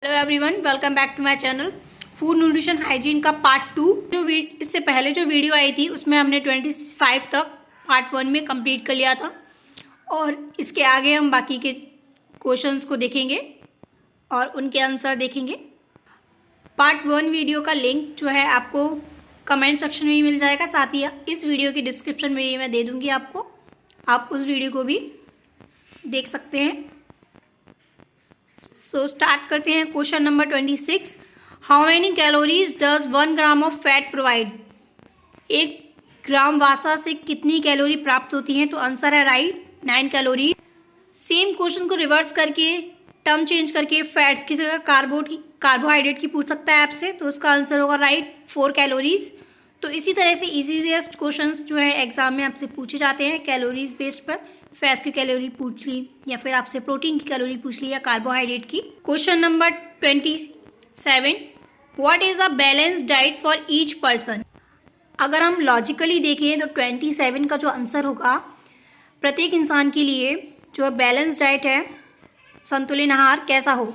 Hello everyone, welcome back to my channel. Food nutrition hygiene का part 2 इससे पहले जो वीडियो आई थी उसमें हमने 25 तक पार्ट 1 में कंप्लीट कर लिया था और इसके आगे हम बाकी के क्वेश्चंस को देखेंगे और उनके आंसर देखेंगे। पार्ट 1 वीडियो का लिंक जो है आपको कमेंट सेक्शन में ही मिल जाएगा, साथ ही इस वीडियो की डिस्क्रिप्शन में ही मैं दे दूँगी आपको, आप उस वीडियो को भी देख सकते हैं। सो स्टार्ट करते हैं। Question number 26, how many calories does 1 gram of fat provide? 1 ग्राम वासा से कितनी कैलोरी प्राप्त होती हैं? तो आंसर है राइट 9 कैलोरी। सेम क्वेश्चन को रिवर्स करके टर्म चेंज करके फैट्स की जगह कार्बोहाइड्रेट की पूछ सकता है आपसे, तो उसका आंसर होगा राइट 4 कैलोरीज। तो इसी तरह से इजीएस्ट क्वेश्चंस जो है एग्जाम में आपसे पूछे जाते हैं कैलोरीज बेस्ड पर। फैट्स की कैलोरी पूछ ली या फिर आपसे प्रोटीन की कैलोरी पूछ ली या कार्बोहाइड्रेट की। Question number 27, what is the balance diet for each person? अगर हम लॉजिकली देखें तो 27 का जो आंसर होगा, प्रत्येक इंसान के लिए जो बैलेंस डाइट है, संतुलित आहार कैसा हो,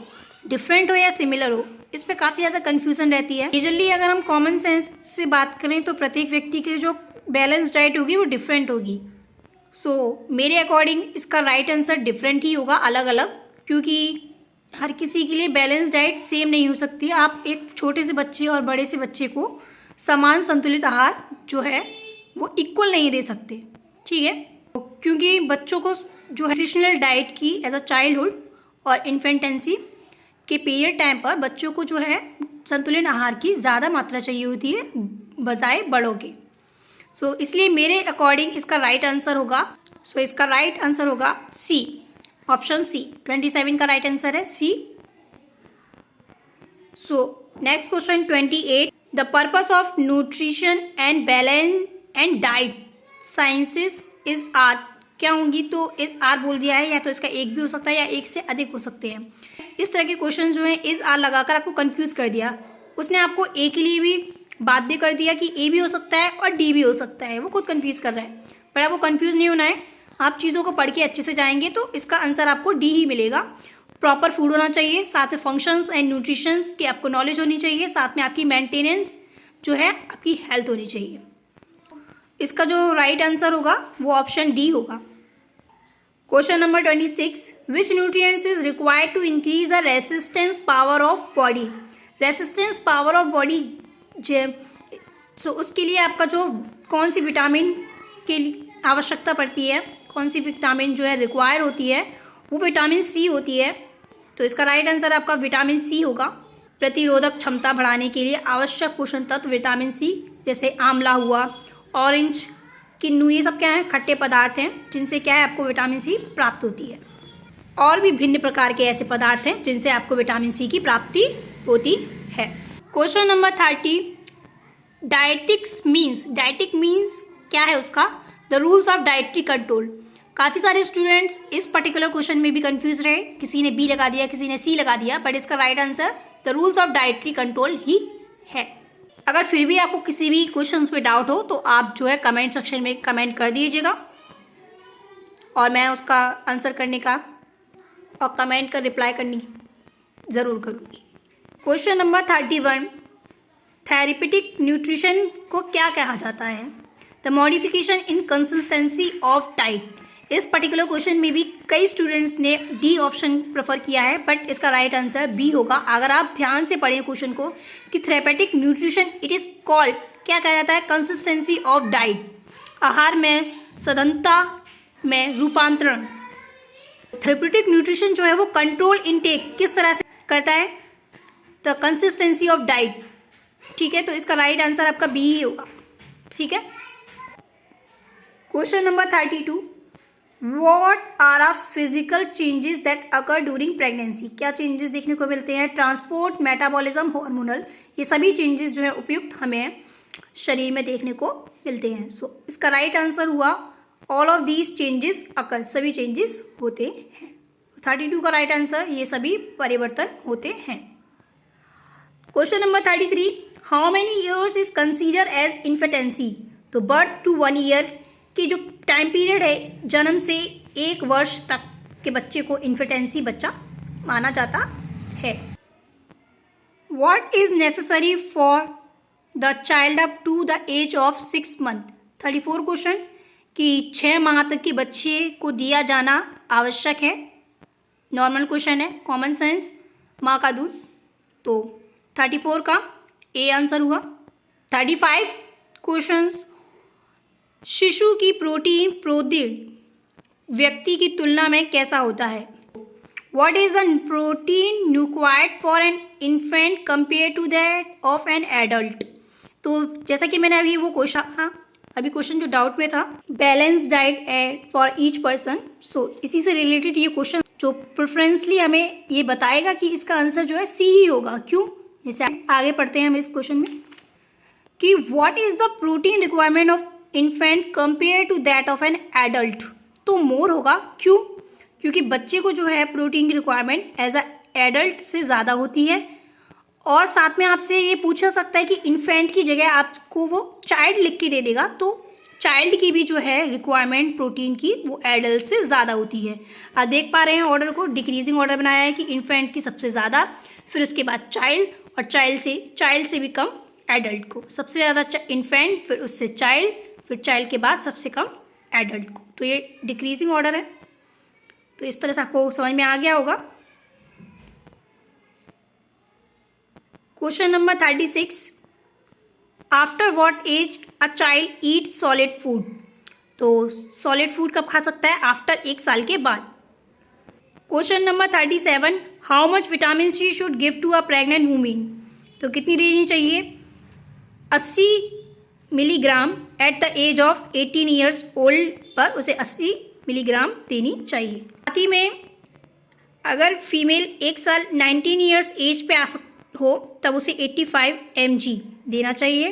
डिफरेंट हो या सिमिलर हो, इस पर काफ़ी ज़्यादा कन्फ्यूजन रहती है। मेजरली अगर हम कॉमन सेंस से बात करें तो प्रत्येक व्यक्ति की जो बैलेंस डाइट होगी वो डिफरेंट होगी। मेरे अकॉर्डिंग इसका राइट आंसर डिफरेंट ही होगा, अलग अलग, क्योंकि हर किसी के लिए बैलेंस डाइट सेम नहीं हो सकती। आप एक छोटे से बच्चे और बड़े से बच्चे को समान संतुलित आहार जो है वो इक्वल नहीं दे सकते, ठीक है, क्योंकि बच्चों को जो है न्यूट्रिशनल डाइट की एज अ चाइल्डहुड और इन्फेंटेंसी के पीरियड टाइम पर बच्चों को जो है संतुलित आहार की ज़्यादा मात्रा चाहिए होती है बजाय बड़ों के। इसलिए मेरे अकॉर्डिंग इसका राइट आंसर होगा, इसका राइट आंसर होगा सी, ऑप्शन सी। 27 का राइट आंसर है C. Next question 28, the purpose of nutrition and balance and diet sciences is are क्या होंगी? तो इज आर बोल दिया है, या तो इसका एक भी हो सकता है या एक से अधिक हो सकते हैं। इस तरह के क्वेश्चन जो है इज आर लगाकर आपको कंफ्यूज कर दिया। उसने आपको ए के लिए भी बाध्य कर दिया कि ए भी हो सकता है और डी भी हो सकता है, वो खुद कंफ्यूज कर रहा है। पर आपको कंफ्यूज नहीं होना है, आप चीज़ों को पढ़ के अच्छे से जाएंगे तो इसका आंसर आपको डी ही मिलेगा। प्रॉपर फूड होना चाहिए, साथ में फंक्शंस एंड न्यूट्रिशंस की आपको नॉलेज होनी चाहिए, साथ में आपकी मेंटेनेंस जो है आपकी हेल्थ होनी चाहिए। इसका जो राइट आंसर होगा वो ऑप्शन डी होगा। Question number 26, which nutrients is required to increase the resistance power of body? Resistance power of body उसके लिए आपका जो कौन सी विटामिन की आवश्यकता पड़ती है, कौन सी विटामिन जो है रिक्वायर होती है, वो विटामिन सी होती है। तो इसका राइट आंसर आपका विटामिन सी होगा। प्रतिरोधक क्षमता बढ़ाने के लिए आवश्यक पोषण तत्व विटामिन सी, जैसे आंवला हुआ, ऑरेंज, किन्नू, ये सब क्या है, खट्टे पदार्थ हैं जिनसे क्या है आपको विटामिन सी प्राप्त होती है। और भी भिन्न प्रकार के ऐसे पदार्थ हैं जिनसे आपको विटामिन सी की प्राप्ति होती है। क्वेश्चन नंबर 30, डाइटिक मीन्स क्या है उसका? The rules of dietary control. काफ़ी सारे स्टूडेंट्स इस पर्टिकुलर क्वेश्चन में भी कंफ्यूज रहे, किसी ने बी लगा दिया, किसी ने सी लगा दिया, बट इसका right answer the rules of dietary control ही है। अगर फिर भी आपको किसी भी क्वेश्चन पे डाउट हो तो आप जो है कमेंट सेक्शन में कमेंट कर दीजिएगा और मैं उसका आंसर करने का और कमेंट का रिप्लाई करने की ज़रूर करूँगी। क्वेश्चन नंबर 31, थेरेपेटिक न्यूट्रिशन को क्या कहा जाता है? The modification in consistency of diet. इस पर्टिकुलर क्वेश्चन में भी कई स्टूडेंट्स ने डी ऑप्शन प्रेफर किया है, बट इसका राइट आंसर बी होगा। अगर आप ध्यान से पढ़ें क्वेश्चन को कि therapeutic nutrition it is called, क्या कहा जाता है? कंसिस्टेंसी ऑफ डाइट, आहार में सघनता में रूपांतरण। थेरेपेटिक न्यूट्रिशन जो है वो कंट्रोल इनटेक किस तरह से करता है? द कंसिस्टेंसी ऑफ डाइट, ठीक है, तो इसका राइट आंसर आपका बी ही होगा, ठीक है। Question number 32, what are are physical changes that occur during pregnancy? क्या चेंजेस देखने को मिलते हैं? ट्रांसपोर्ट, मेटाबॉलिज्म, हार्मोनल, ये सभी चेंजेस जो है उपयुक्त हमें शरीर में देखने को मिलते हैं। इसका राइट आंसर हुआ ऑल ऑफ दीज चेंजेस अकर, सभी चेंजेस होते हैं। 32 का राइट आंसर, ये सभी परिवर्तन होते हैं। Question number 33, how many years is consider age infancy? तो बर्थ टू 1 ईयर की जो टाइम पीरियड है, जन्म से 1 वर्ष तक के बच्चे को इन्फेटेंसी बच्चा माना जाता है। What is necessary for the child up to the age of 6 month? 34 question कि 6 माह तक के बच्चे को दिया जाना आवश्यक है। नॉर्मल क्वेश्चन है, कॉमन सेंस, माँ का दूध। तो 34 का ए आंसर हुआ। 35 क्वेश्चंस, शिशु की प्रोटीन प्रौद्योगिकी व्यक्ति की तुलना में कैसा होता है? What is the protein required for an infant compared to that of an adult? तो जैसा कि मैंने अभी वो क्वेश्चन अभी क्वेश्चन जो डाउट में था, balance diet for each person, so इसी से रिलेटेड ये क्वेश्चन जो प्रेफरेंसली हमें ये बताएगा कि इसका आंसर जो है सी ही होगा। क्यों? जैसे आगे पढ़ते हैं हम इस क्वेश्चन में कि what is the protein requirement of infant compare to that of an adult? तो मोर होगा। क्यों? क्योंकि बच्चे को जो है प्रोटीन की रिक्वायरमेंट एज अ एडल्ट से ज़्यादा होती है। और साथ में आपसे ये पूछा सकता है कि इन्फेंट की जगह आपको वो चाइल्ड लिख के दे देगा, तो चाइल्ड की भी जो है रिक्वायरमेंट प्रोटीन की वो एडल्ट से ज़्यादा होती है। आप देख पा रहे हैं ऑर्डर को, डिक्रीजिंग ऑर्डर बनाया है कि इन्फेंट्स की सबसे ज़्यादा, फिर उसके बाद चाइल्ड, और चाइल्ड से भी कम एडल्ट को, सबसे ज़्यादा इन्फेंट, फिर उससे चाइल्ड, फिर चाइल्ड के बाद सबसे कम एडल्ट को। तो ये डिक्रीजिंग ऑर्डर है। तो इस तरह से आपको समझ में आ गया होगा। Question number 36, after what age a child eat solid food? तो सॉलिड फूड कब खा सकता है? आफ्टर 1 साल के बाद। Question number 37, how much vitamin C should give to a pregnant women? तो कितनी देनी चाहिए? 80 milligram at the age of 18 years old पर उसे 80 मिलीग्राम देनी चाहिए। साथ ही में अगर फीमेल 1 साल 19 ईयर्स एज पे हो तब उसे 85 mg देना चाहिए।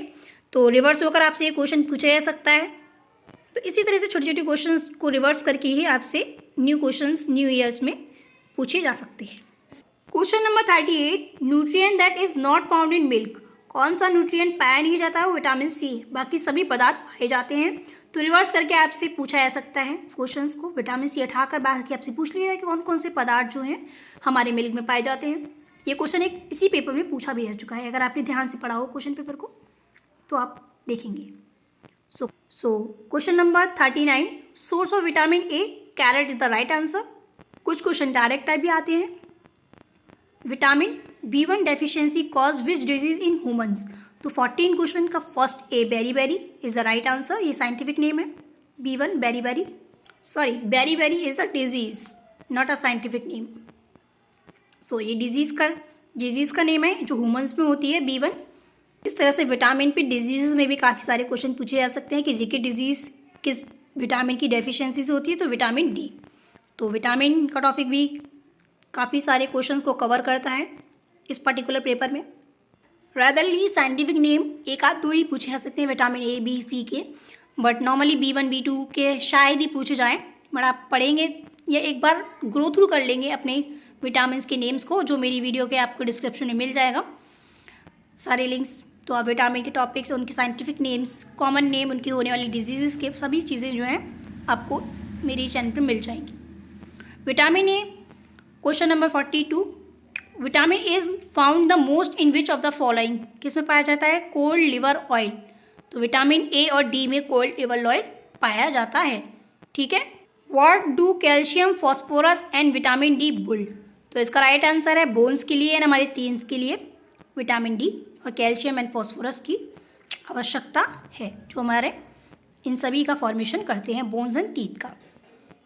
तो रिवर्स होकर आपसे ये क्वेश्चन पूछा जा सकता है। तो इसी तरह से छोटे छोटे क्वेश्चंस को रिवर्स करके ही आपसे न्यू क्वेश्चंस न्यू ईयर्स में पूछे जा सकते हैं। Question number 38, nutrient that is not found in milk? कौन सा न्यूट्रिएंट पाया नहीं जाता है? वो विटामिन सी। बाकी सभी पदार्थ पाए जाते हैं। तो रिवर्स करके आपसे पूछा जा सकता है क्वेश्चंस को, विटामिन सी हटाकर बाकी आपसे पूछ लिया है कि कौन कौन से पदार्थ जो हैं हमारे मिल्क में पाए जाते हैं। ये क्वेश्चन एक इसी पेपर में पूछा भी जा चुका है। अगर आपने ध्यान से पढ़ा हो क्वेश्चन पेपर को तो आप देखेंगे। So question number 39, source of vitamin A, carrot is the right answer. कुछ क्वेश्चन डायरेक्ट टाइप भी आते हैं। Vitamin B1 deficiency cause which disease in humans? तो 14 क्वेश्चन का first A, beri is the right answer. ये scientific name है B1 beri, sorry beri is the disease, not a scientific name. So ये disease का name है जो humans में होती है, B1। इस तरह से विटामिन पे डिजीज़ में भी काफ़ी सारे क्वेश्चन पूछे जा सकते हैं कि रिकेट डिजीज़ किस विटामिन की डेफिशिएंसी से होती है? तो विटामिन डी। तो विटामिन का टॉपिक भी काफ़ी सारे क्वेश्चंस को कवर करता है इस पर्टिकुलर पेपर में। रैदरली साइंटिफिक नेम एक आध दो ही पूछे जा सकते हैं विटामिन ए, बी, सी के, बट नॉर्मली B1 B2 के शायद ही पूछे जाएँ। बट आप पढ़ेंगे या एक बार ग्रो थ्रू कर लेंगे अपने विटामिन के नेम्स को, जो मेरी वीडियो के आपको डिस्क्रिप्शन में मिल जाएगा सारे लिंक्स। तो आप विटामिन के टॉपिक्स, उनके साइंटिफिक नेम्स, कॉमन नेम, उनकी होने वाली डिजीज़ के सभी चीज़ें जो हैं आपको मेरी चैनल पर मिल जाएंगी। Vitamin A, question number 42, vitamin is found the most in which of the following? किस में पाया जाता है? Cold liver oil. तो विटामिन ए और डी में कोल्ड लिवर ऑयल पाया जाता है। ठीक है। What do calcium, phosphorus and vitamin D bull? तो इसका राइट आंसर है बोन्स के लिए एंड हमारे टीन्स के लिए विटामिन डी और कैल्शियम एंड फॉस्फोरस की आवश्यकता है, जो हमारे इन सभी का फॉर्मेशन करते हैं बोन्स एंड टीथ का।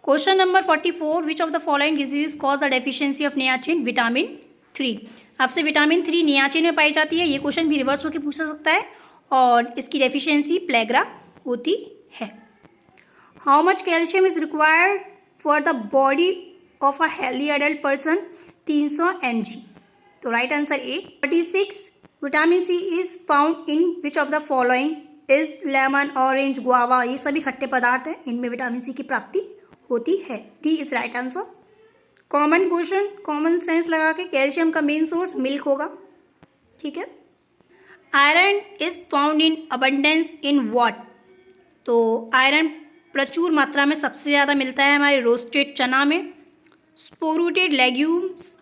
Question number 44, which of the following disease cause the deficiency of niacin? Vitamin 3। आपसे विटामिन 3 नियाचिन में पाई जाती है। ये क्वेश्चन भी रिवर्स होकर पूछा सकता है और इसकी डेफिशिएंसी प्लेग्रा होती है। How much calcium is required for the body of a healthy adult person? 300 mg। तो right answer A. 36, vitamin C is found in which of the following? Is lemon, orange, guava, ये सभी खट्टे पदार्थ हैं, इनमें vitamin C की प्राप्ति होती है। D is right answer. Common question, common sense लगा के, कैल्शियम का मेन सोर्स मिल्क होगा। ठीक है। Iron is found in abundance in what? तो आयरन प्रचुर मात्रा में सबसे ज़्यादा मिलता है हमारे रोस्टेड चना में, sprouted legumes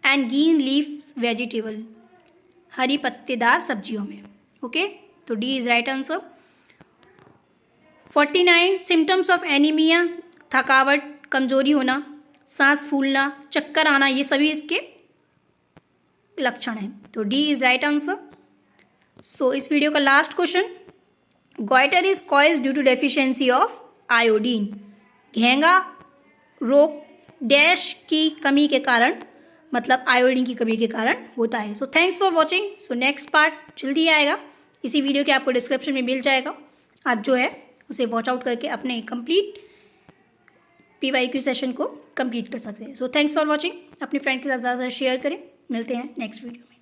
and green leaf vegetable. हरी पत्तेदार सब्जियों में। ओके, तो D is right answer. 49 symptoms of anaemia, थकावट, कमजोरी होना, सांस फूलना, चक्कर आना, ये सभी इसके लक्षण हैं। तो D is right answer. So इस वीडियो का last question, goitre is cause due to deficiency of iodine. घेंगा रोग डैश की कमी के कारण, मतलब आयोडीन की कमी के कारण होता है। So thanks for watching. So next part जल्दी आएगा, इसी वीडियो के आपको डिस्क्रिप्शन में मिल जाएगा। आप जो है उसे वॉच आउट करके अपने कंप्लीट PYQ सेशन को कंप्लीट कर सकते हैं। So thanks for watching. अपने फ्रेंड के साथ ज़्यादा शेयर करें। मिलते हैं नेक्स्ट वीडियो में।